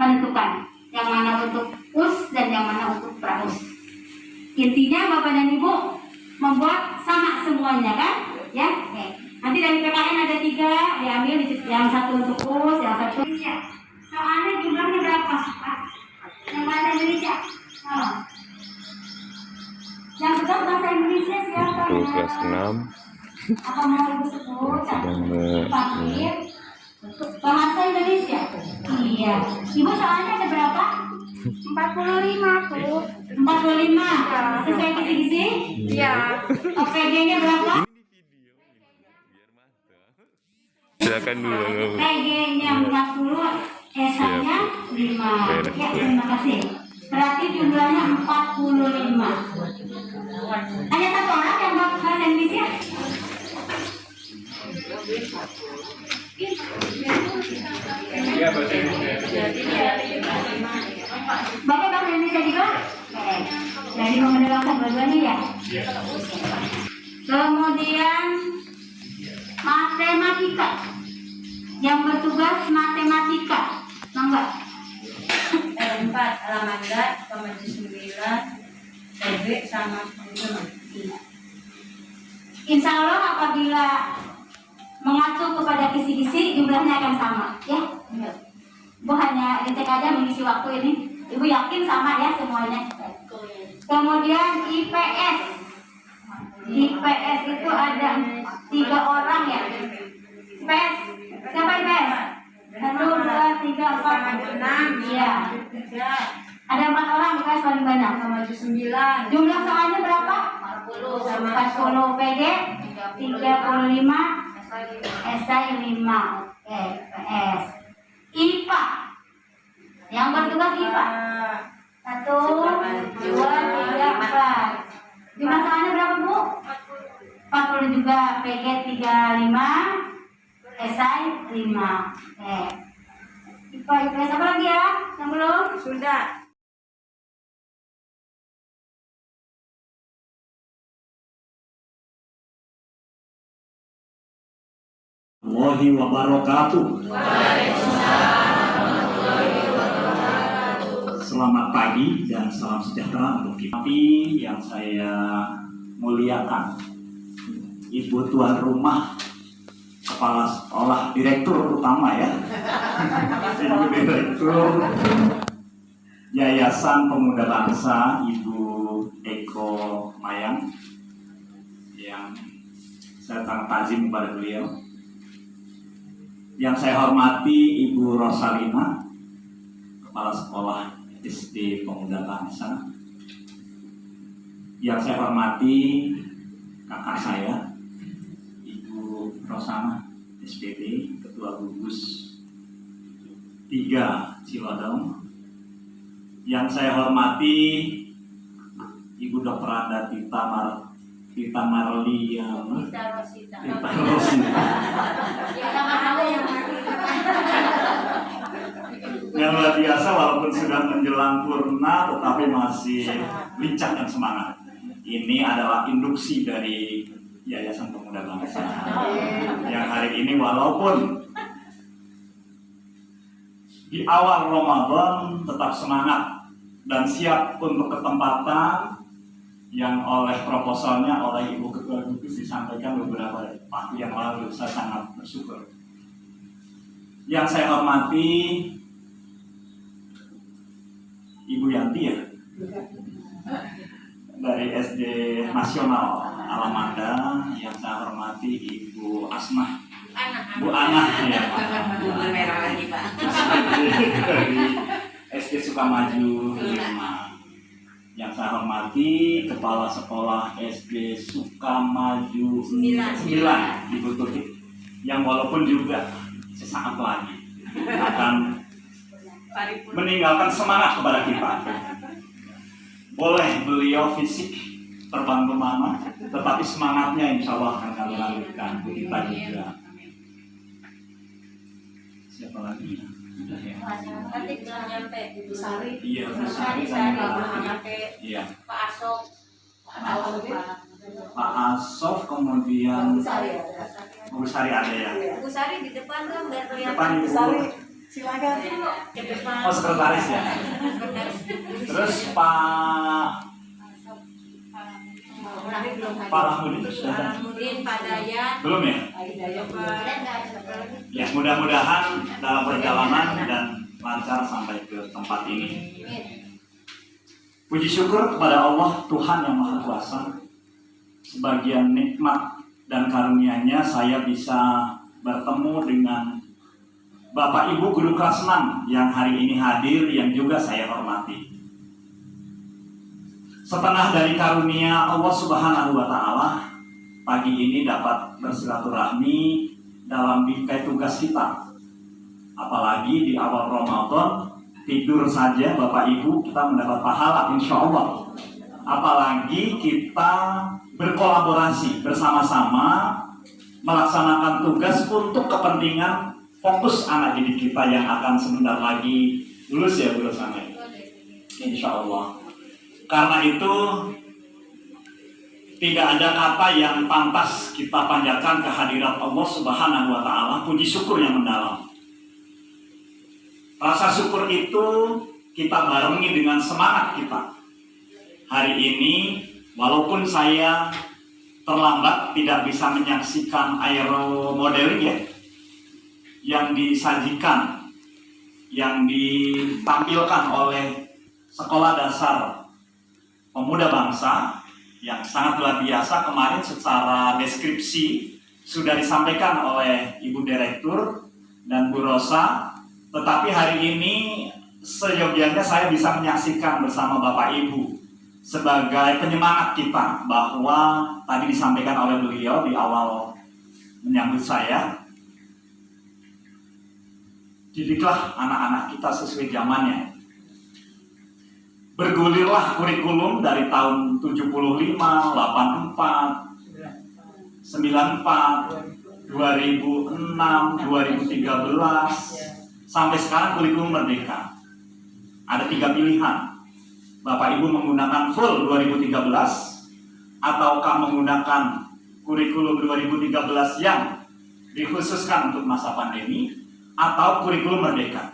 menentukan yang mana untuk us dan yang mana untuk praus. Intinya Bapak dan Ibu membuat sama semuanya kan? Ya. Oke. Nanti dari PKN ada 3, diambil yang satu untuk us, yang satu Indonesia. Soalnya jumlahnya berapa? Yang bahasa Indonesia. Yang betul bahasa Indonesia siapa? Itu kelas 6 apa mau Ibu sebut? sedang Bahasa Indonesia. Iya. Ibu soalnya ada berapa? 45 tuh. 45. Sesuai kisi-kisi? Iya. OPG-nya berapa? Silakan dulu. PG-nya 40, S-nya 5. Ya, terima kasih. Berarti jumlahnya 45. Ada satu orang yang bahasa Indonesia? Iya, bahasa Indonesia. Bapak bahasa Indonesia juga? Jadi mau menerangkan dua-duanya ya? Kemudian matematika. Yang bertugas matematika. Mangga. 4 Alamanda, Komaju 9, TB sama 5. Insya Allah apabila mengacu kepada kisi-kisi jumlahnya akan sama, ya. Bu hanya dicek aja mengisi waktu ini. Ibu yakin sama ya semuanya. Kemudian IPS. IPS itu ada 3 orang ya. IPS. Siapa IPS? 1, 2, 3, 4, 6. Iya. Ada 4 orang IPS paling banyak. Komaju 9. Jumlah soalnya berapa? 40 PG 35 SI 5. Oke, PS. IPA. Yang bertugas IPA. 1, 2, 3, 4. Jumlah soalnya berapa, Bu? 40 juga. PG 35 SI 5. Oke. IPA, IPS apa lagi ya? Yang belum? Sudah. Warahmatullahi wabarakatuh. Selamat pagi dan salam sejahtera untuk kita. Yang saya muliakan, Ibu Tuan Rumah, Kepala Sekolah, Direktur utama ya, Ibu Direktur Yayasan Pemuda Bangsa, Ibu Eko Mayang, yang saya sangat takzim kepada beliau. Yang saya hormati Ibu Rosalina, Kepala Sekolah SD Pemuda Bangsa. Yang saya hormati kakak saya, Ibu Rosana, SPB, Ketua Gugus 3 Cilodong. Yang saya hormati Ibu Dr. Anda Tita Marliana. Tita Rosita. Yang luar biasa walaupun sudah menjelang purna tetapi masih lincah dan semangat. Ini adalah induksi dari Yayasan Pemuda Bangsa yang hari ini walaupun di awal Ramadan tetap semangat dan siap untuk ketempatan yang oleh proposalnya oleh Ibu Ketua Gugus disampaikan beberapa waktu yang lalu. Saya sangat bersyukur. Yang saya hormati Ibu Yanti ya, dari SD Nasional Alamanda. Yang saya hormati Ibu Asmah, Bu Ana ya, merah lagi Pak. dari SD Sukamaju 5. Yang saya hormati Kepala Sekolah SD Sukamaju 9 Ibu Tuti, yang walaupun juga sesaat lagi akan meninggalkan semangat kepada kita. Boleh beliau fisik terbang kemana, tetapi semangatnya insya Allah akan kami lanjutkan. Kita juga. Siapa lagi? Sudah ya. Nanti belum nyampe Ibu Sari. Iya, Bu Sari Sari. saya belum nyampe. Iya. Pak Asok. Pak Asof, kemudian Bu Sari. Bu Sari ada ya. Bu Sari di depan dong biar kelihatan. Depan Ibu. Silakan. Oh, sekretaris ya. Terus Pak Rahmudin sudah ada? Rahmudin, Pak Dayat, Belum ya? Ya, mudah-mudahan dalam perjalanan dan lancar sampai ke tempat ini. Puji syukur kepada Allah Tuhan yang Maha Kuasa. Sebagian nikmat dan karunia-Nya saya bisa bertemu dengan Bapak Ibu Guru kelas 6 yang hari ini hadir, yang juga saya hormati. Setengah dari karunia Allah Subhanahu wa Ta'ala, pagi ini dapat bersilaturahmi dalam bingkai tugas kita. Apalagi di awal Ramadan, tidur saja Bapak Ibu kita mendapat pahala insya Allah. Apalagi kita berkolaborasi bersama-sama melaksanakan tugas untuk kepentingan fokus anak didik kita yang akan sebentar lagi lulus ya Bu Rosana, insya Allah. Karena itu tidak ada kata yang pantas kita panjatkan kehadirat Allah Subhanahu wa Ta'ala, puji syukur yang mendalam. Rasa syukur itu kita barengi dengan semangat kita. Hari ini walaupun saya terlambat tidak bisa menyaksikan aero modeling ya, yang disajikan, yang ditampilkan oleh Sekolah Dasar Pemuda Bangsa yang sangat luar biasa. Kemarin secara deskripsi sudah disampaikan oleh Ibu Direktur dan Bu Rosa, tetapi hari ini seyogyanya saya bisa menyaksikan bersama Bapak Ibu sebagai penyemangat kita, bahwa tadi disampaikan oleh beliau di awal menyambut saya, didiklah anak-anak kita sesuai zamannya. Bergulirlah kurikulum dari tahun 75, 84, 94, 2006, 2013, sampai sekarang kurikulum merdeka. Ada 3 pilihan. Bapak Ibu menggunakan full 2013, ataukah menggunakan kurikulum 2013 yang dikhususkan untuk masa pandemi, atau kurikulum merdeka.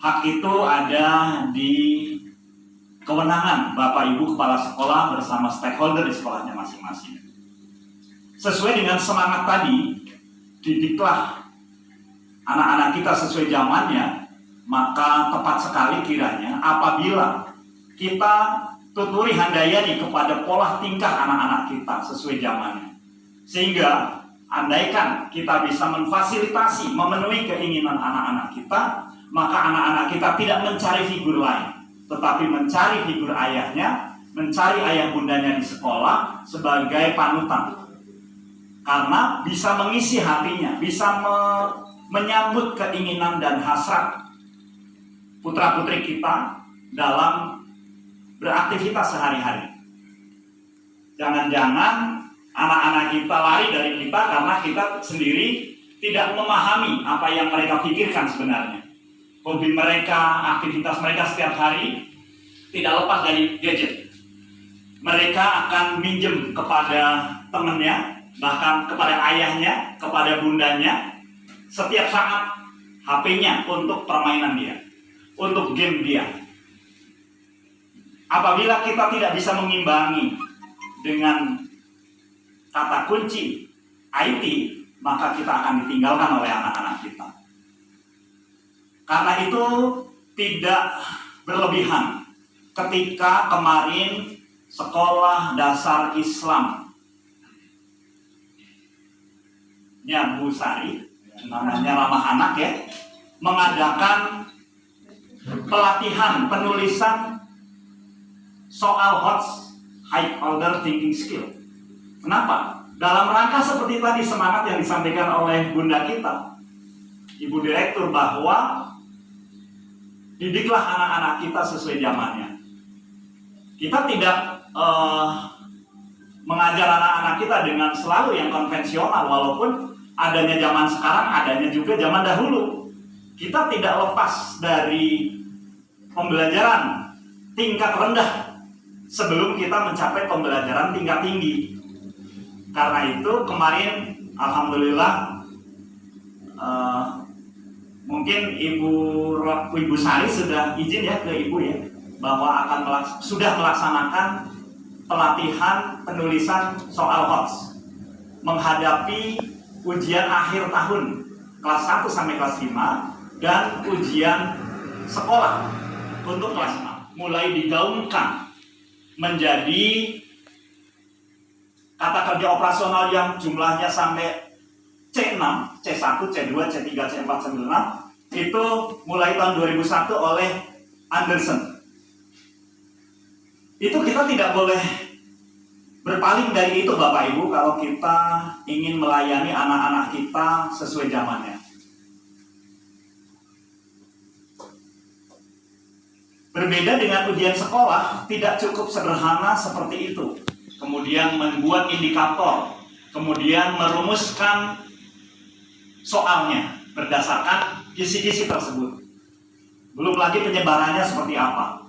Hak itu ada di kewenangan Bapak Ibu Kepala Sekolah bersama stakeholder di sekolahnya masing-masing. Sesuai dengan semangat tadi, didiklah anak-anak kita sesuai zamannya, maka tepat sekali kiranya apabila kita tuturi handayani kepada pola tingkah anak-anak kita sesuai zamannya. Sehingga andaikan kita bisa memfasilitasi, memenuhi keinginan anak-anak kita, maka anak-anak kita tidak mencari figur lain, tetapi mencari figur ayahnya, mencari ayah bundanya di sekolah sebagai panutan. Karena bisa mengisi hatinya, bisa menyambut keinginan dan hasrat putra-putri kita dalam beraktivitas sehari-hari. Jangan-jangan anak-anak kita lari dari kita karena kita sendiri tidak memahami apa yang mereka pikirkan sebenarnya. Hobi mereka, aktivitas mereka setiap hari tidak lepas dari gadget. Mereka akan minjem kepada temannya, bahkan kepada ayahnya, kepada bundanya, setiap saat HP-nya untuk permainan dia, untuk game dia. Apabila kita tidak bisa mengimbangi dengan kata kunci IT, maka kita akan ditinggalkan oleh anak-anak kita. Karena itu tidak berlebihan ketika kemarin Sekolah Dasar Islam Bu Sari, namanya ramah anak ya, mengadakan pelatihan penulisan soal HOTS, High Order Thinking Skill. Kenapa? Dalam rangka seperti tadi semangat yang disampaikan oleh Bunda kita, Ibu Direktur, bahwa didiklah anak-anak kita sesuai zamannya. Kita tidak mengajar anak-anak kita dengan selalu yang konvensional, walaupun adanya zaman sekarang, adanya juga zaman dahulu. Kita tidak lepas dari pembelajaran tingkat rendah sebelum kita mencapai pembelajaran tingkat tinggi. Karena itu kemarin alhamdulillah Mungkin Ibu Sari sudah izin ya ke Ibu ya, bahwa sudah melaksanakan pelatihan penulisan soal HOTS menghadapi ujian akhir tahun kelas 1 sampai kelas 5 dan ujian sekolah untuk kelas 6. Mulai digaungkan menjadi kata kerja operasional yang jumlahnya sampai C6, C1, C2, C3, C4, C5 itu mulai tahun 2001 oleh Anderson. Itu kita tidak boleh berpaling dari itu Bapak Ibu kalau kita ingin melayani anak-anak kita sesuai zamannya. Berbeda dengan ujian sekolah, tidak cukup sederhana seperti itu. Kemudian membuat indikator, kemudian merumuskan soalnya berdasarkan kisi-kisi tersebut. Belum lagi penyebarannya seperti apa.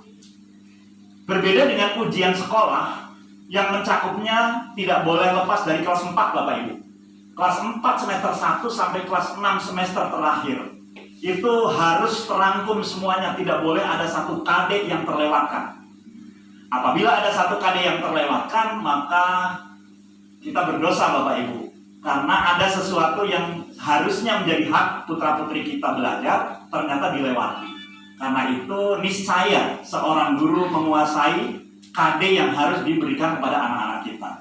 Berbeda dengan ujian sekolah yang mencakupnya tidak boleh lepas dari kelas 4 Bapak Ibu. Kelas 4 semester 1 sampai kelas 6 semester terakhir. Itu harus terangkum semuanya, tidak boleh ada satu KD yang terlewatkan. Apabila ada satu KD yang terlewatkan, maka kita berdosa Bapak Ibu. Karena ada sesuatu yang harusnya menjadi hak putra-putri kita belajar, ternyata dilewati. Karena itu niscaya seorang guru menguasai KD yang harus diberikan kepada anak-anak kita.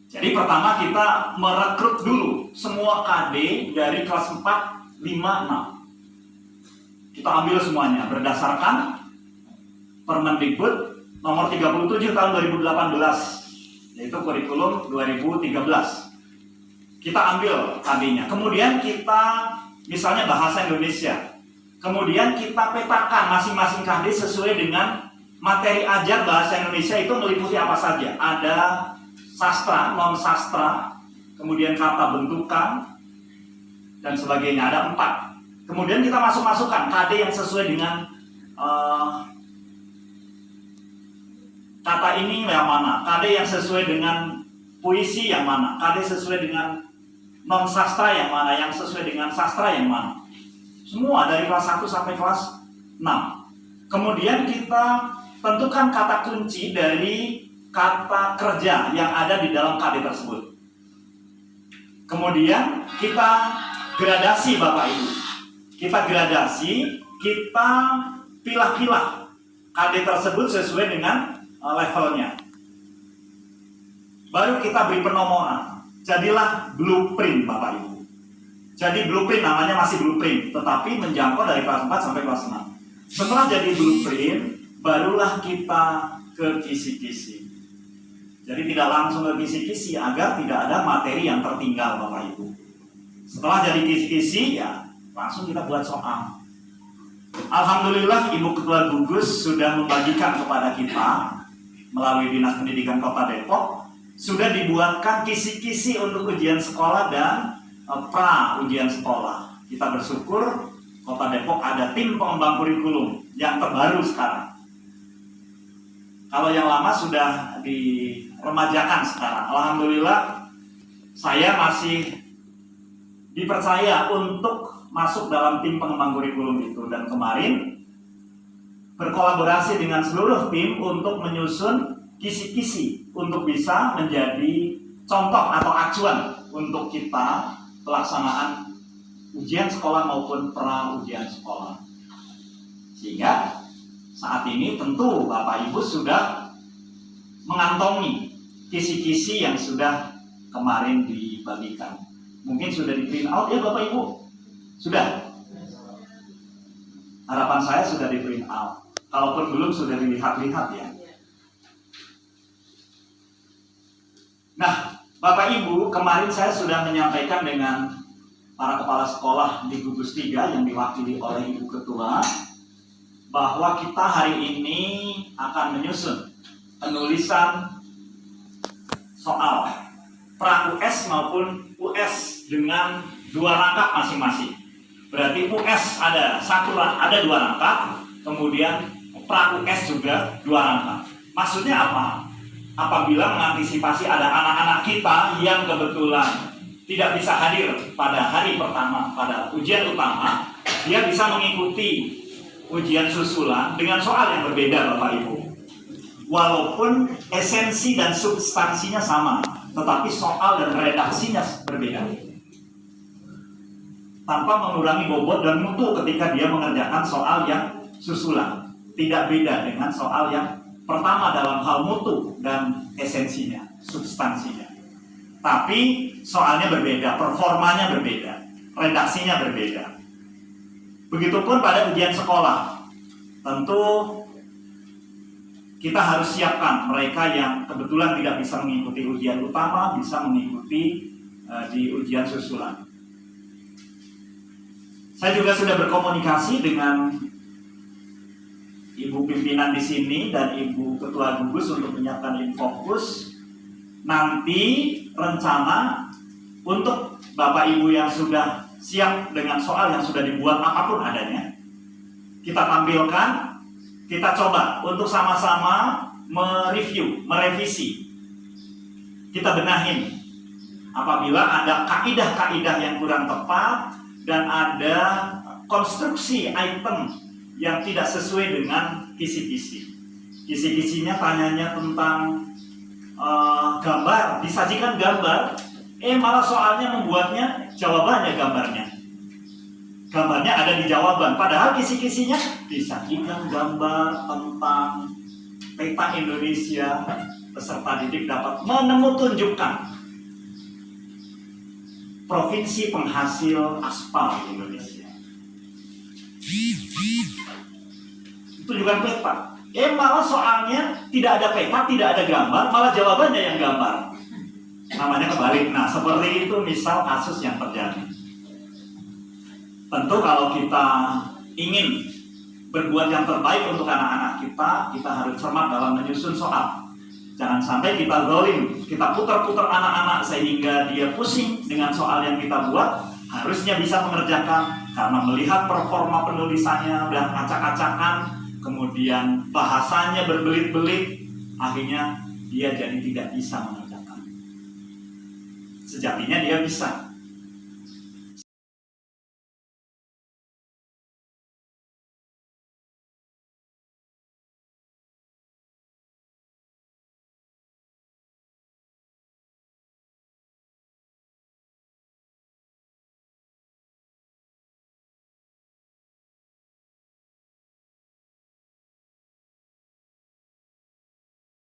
Jadi pertama kita merekrut dulu semua KD dari kelas 4, 5, 6. Kita ambil semuanya berdasarkan Permendikbud nomor 37 tahun 2018, yaitu kurikulum 2013. Kita ambil KD-nya. Kemudian kita misalnya bahasa Indonesia. Kemudian kita petakan masing-masing KD sesuai dengan materi ajar bahasa Indonesia itu meliputi apa saja. Ada sastra, non sastra, kemudian kata bentukan, dan sebagainya. Ada 4. Kemudian kita masukkan KD yang sesuai dengan kata ini yang mana, KD yang sesuai dengan puisi yang mana, KD sesuai dengan non sastra yang mana, yang sesuai dengan sastra yang mana. Semua dari kelas 1 sampai kelas 6. Kemudian kita tentukan kata kunci dari kata kerja yang ada di dalam KD tersebut. Kemudian kita gradasi Bapak Ibu. Kita gradasi, kita pilah-pilah KD tersebut sesuai dengan levelnya. Baru kita beri penomoran. Jadilah blueprint Bapak Ibu. Jadi blueprint namanya masih blueprint, tetapi menjangkau dari kelas 4 sampai kelas 6. Setelah jadi blueprint, barulah kita ke kisi-kisi. Jadi tidak langsung ke kisi-kisi agar tidak ada materi yang tertinggal Bapak Ibu. Setelah jadi kisi-kisi, ya langsung kita buat soal. Alhamdulillah Ibu Ketua Gugus sudah membagikan kepada kita melalui Dinas Pendidikan Kota Depok, sudah dibuatkan kisi-kisi untuk ujian sekolah dan pra ujian sekolah. Kita bersyukur Kota Depok ada tim pengembang kurikulum yang terbaru sekarang. Kalau yang lama sudah diremajakan sekarang. Alhamdulillah saya masih dipercaya untuk masuk dalam tim pengembang kurikulum itu, dan kemarin berkolaborasi dengan seluruh tim untuk menyusun kisi-kisi untuk bisa menjadi contoh atau acuan untuk kita pelaksanaan ujian sekolah maupun pra ujian sekolah. Sehingga saat ini tentu Bapak Ibu sudah mengantongi kisi-kisi yang sudah kemarin dibagikan. Mungkin sudah di print out ya Bapak Ibu? Sudah? Harapan saya sudah di print out. Kalaupun belum sudah dilihat-lihat ya. Nah, Bapak Ibu, kemarin saya sudah menyampaikan dengan para kepala sekolah di Gugus 3 yang diwakili oleh Ibu Ketua, bahwa kita hari ini akan menyusun penulisan soal pra US maupun US dengan 2 rangkap masing-masing. Berarti US ada 2 rangkap, kemudian pra US juga 2 rangkap. Maksudnya apa? Apabila mengantisipasi ada anak-anak kita yang kebetulan tidak bisa hadir pada hari pertama pada ujian utama, dia bisa mengikuti ujian susulan dengan soal yang berbeda Bapak Ibu. Walaupun esensi dan substansinya sama, tetapi soal dan redaksinya berbeda. Tanpa mengurangi bobot dan mutu ketika dia mengerjakan soal yang susulan. Tidak beda dengan soal yang pertama dalam hal mutu dan esensinya, substansinya. Tapi soalnya berbeda, performanya berbeda, redaksinya berbeda. Begitupun pada ujian sekolah. Tentu kita harus siapkan mereka yang kebetulan tidak bisa mengikuti ujian utama, bisa mengikuti di ujian susulan. Saya juga sudah berkomunikasi dengan Ibu pimpinan di sini dan Ibu Ketua Gugus untuk menyiapkan Infokus. Nanti rencana untuk Bapak Ibu yang sudah siap dengan soal yang sudah dibuat apapun adanya, kita tampilkan, kita coba untuk sama-sama mereview, merevisi. Kita benahin apabila ada kaidah-kaidah yang kurang tepat dan ada konstruksi item yang tidak sesuai dengan kisi-kisi. Kisi-kisinya tanyanya tentang gambar, disajikan gambar, malah soalnya membuatnya jawabannya gambarnya. Gambarnya ada di jawaban, padahal kisi-kisinya disajikan gambar tentang peta Indonesia, peserta didik dapat menemutunjukkan provinsi penghasil aspal di Indonesia. Itu juga peta. Malah soalnya tidak ada peta, tidak ada gambar, malah jawabannya yang gambar. Namanya kebalik. Nah, seperti itu misal kasus yang terjadi. Tentu kalau kita ingin berbuat yang terbaik untuk anak-anak kita harus cermat dalam menyusun soal. Jangan sampai kita zalim, kita putar-putar anak-anak sehingga dia pusing dengan soal yang kita buat. Harusnya bisa mengerjakan karena melihat performa penulisannya udah acak-acakan, kemudian bahasanya berbelit-belit, akhirnya dia jadi tidak bisa mengerjakan. Sejatinya dia bisa,